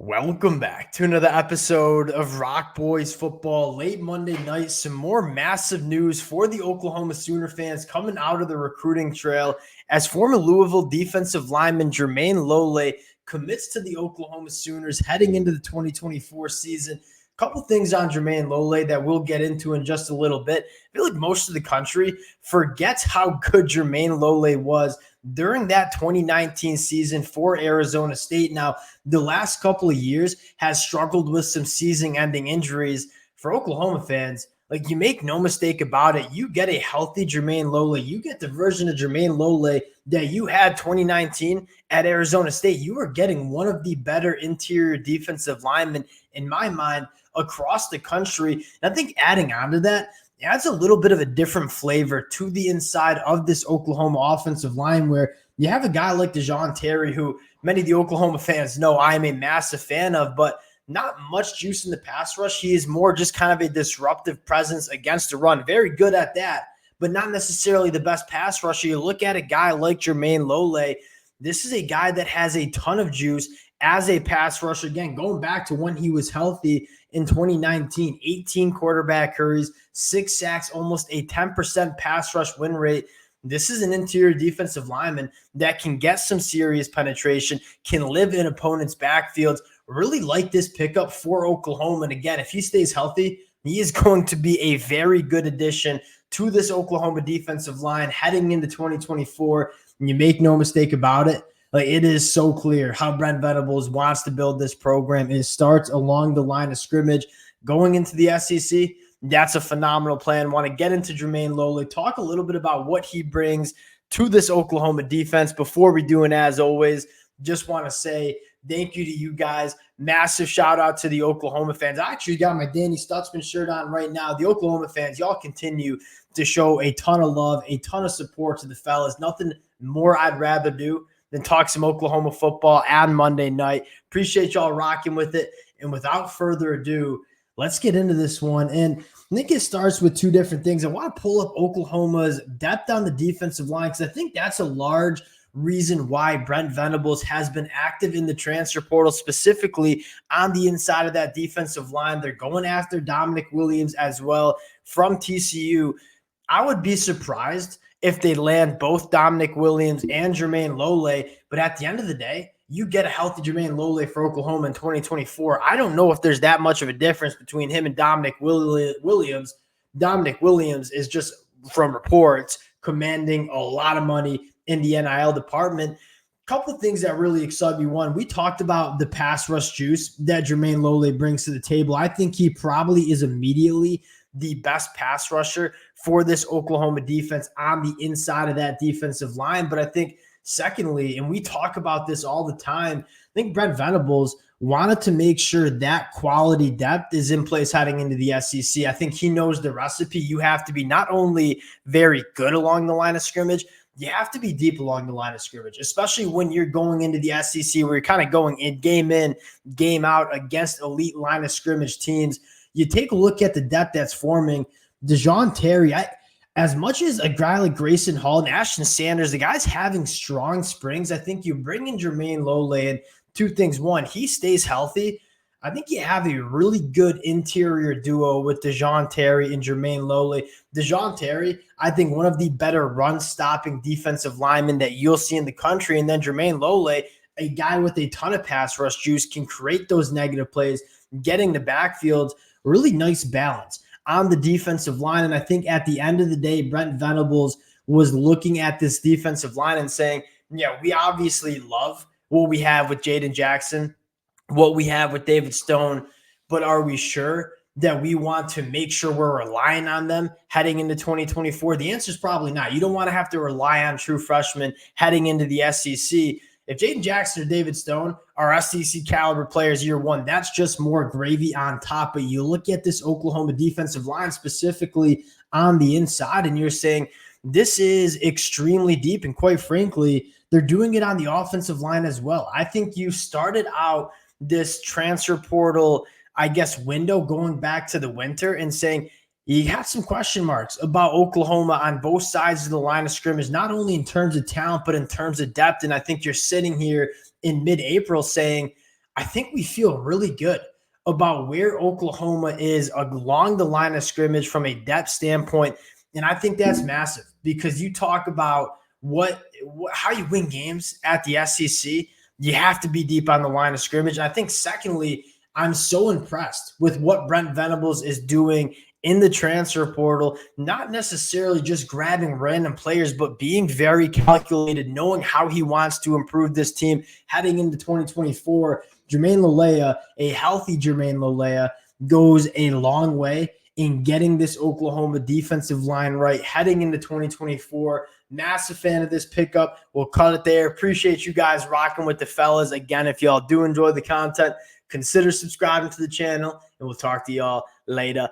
Welcome back to another episode of Rock Boys Football. Late Monday night, some more massive news for the Oklahoma Sooner fans coming out of the recruiting trail as former Louisville defensive lineman Germaine Lole commits to the Oklahoma Sooners heading into the 2024 season. A couple things on Germaine Lole that we'll get into in just a little bit. I feel like most of the country forgets how good Germaine Lole was during that 2019 season for Arizona State. Now, the last couple of years has struggled with some season-ending injuries. For Oklahoma fans, like, you make no mistake about it, you get a healthy Germaine Lole. You get the version of Germaine Lole that you had 2019 at Arizona State. You are getting one of the better interior defensive linemen, in my mind, across the country. And I think adding on to that, adds a little bit of a different flavor to the inside of this Oklahoma offensive line, where you have a guy like DeJoun Terry, who many of the Oklahoma fans know I am a massive fan of, but not much juice in the pass rush. He is more just kind of a disruptive presence against the run. Very good at that, but not necessarily the best pass rusher. You look at a guy like Germaine Lole, this is a guy that has a ton of juice as a pass rusher. Again, going back to when he was healthy in 2019, 18 quarterback hurries, 6 sacks, almost a 10% pass rush win rate. This is an interior defensive lineman that can get some serious penetration, can live in opponents' backfields. Really like this pickup for Oklahoma. And again, if he stays healthy, he is going to be a very good addition to this Oklahoma defensive line heading into 2024. And you make no mistake about it, like, it is so clear how Brent Venables wants to build this program. It starts along the line of scrimmage. Going into the SEC, that's a phenomenal plan. Want to get into Germaine Lole, talk a little bit about what he brings to this Oklahoma defense. Before we do, and as always, just want to say thank you to you guys. Massive shout out to the Oklahoma fans. I actually got my Danny Stutzman shirt on right now. The Oklahoma fans, y'all continue to show a ton of love, a ton of support to the fellas. Nothing more I'd rather do than talk some Oklahoma football on Monday night. Appreciate y'all rocking with it. And without further ado, let's get into this one. And I think it starts with two different things. I want to pull up Oklahoma's depth on the defensive line, because I think that's a large reason why Brent Venables has been active in the transfer portal, specifically on the inside of that defensive line. They're going after Dominic Williams as well from TCU. I would be surprised if they land both Dominic Williams and Germaine Lole, but at the end of the day, you get a healthy Germaine Lole for Oklahoma in 2024. I don't know if there's that much of a difference between him and Dominic Williams. Dominic Williams is just, from reports, commanding a lot of money in the NIL department. Couple of things that really excite me. One, we talked about the pass rush juice that Germaine Lole brings to the table. I think he probably is immediately the best pass rusher for this Oklahoma defense on the inside of that defensive line. But I think secondly, and we talk about this all the time, I think Brent Venables wanted to make sure that quality depth is in place heading into the SEC. I think he knows the recipe. You have to be not only very good along the line of scrimmage, you have to be deep along the line of scrimmage, especially when you're going into the SEC, where you're kind of going in, game out against elite line of scrimmage teams. You take a look at the depth that's forming. DeJoun Terry, as much as a guy like Grayson Hall and Ashton Sanders, the guy's having strong springs. I think you bring in Germaine Lole, and two things. One, he stays healthy. I think you have a really good interior duo with DeJoun Terry and Germaine Lole. DeJoun Terry, I think, one of the better run-stopping defensive linemen that you'll see in the country. And then Germaine Lole, a guy with a ton of pass rush juice, can create those negative plays, getting the backfield. Really nice balance on the defensive line. And I think at the end of the day, Brent Venables was looking at this defensive line and saying, yeah, we obviously love what we have with Jaden Jackson, what we have with David Stone, but are we sure that we want to make sure we're relying on them heading into 2024? The answer is probably not. You don't want to have to rely on true freshmen heading into the SEC. If Jaden Jackson or David Stone are SEC caliber players year one, that's just more gravy on top. But you look at this Oklahoma defensive line specifically on the inside, and you're saying this is extremely deep. And quite frankly, they're doing it on the offensive line as well. I think you started out this transfer portal, I guess, window going back to the winter and saying, you have some question marks about Oklahoma on both sides of the line of scrimmage, not only in terms of talent, but in terms of depth. And I think you're sitting here in mid-April saying, I think we feel really good about where Oklahoma is along the line of scrimmage from a depth standpoint. And I think that's massive because you talk about how you win games at the SEC. You have to be deep on the line of scrimmage. I think, secondly, I'm so impressed with what Brent Venables is doing in the transfer portal, not necessarily just grabbing random players, but being very calculated, knowing how he wants to improve this team heading into 2024. Germaine Lole, a healthy Germaine Lole, goes a long way in getting this Oklahoma defensive line right heading into 2024. Massive fan of this pickup. We'll cut it there. Appreciate you guys rocking with the fellas. Again, if y'all do enjoy the content, consider subscribing to the channel, and we'll talk to y'all later.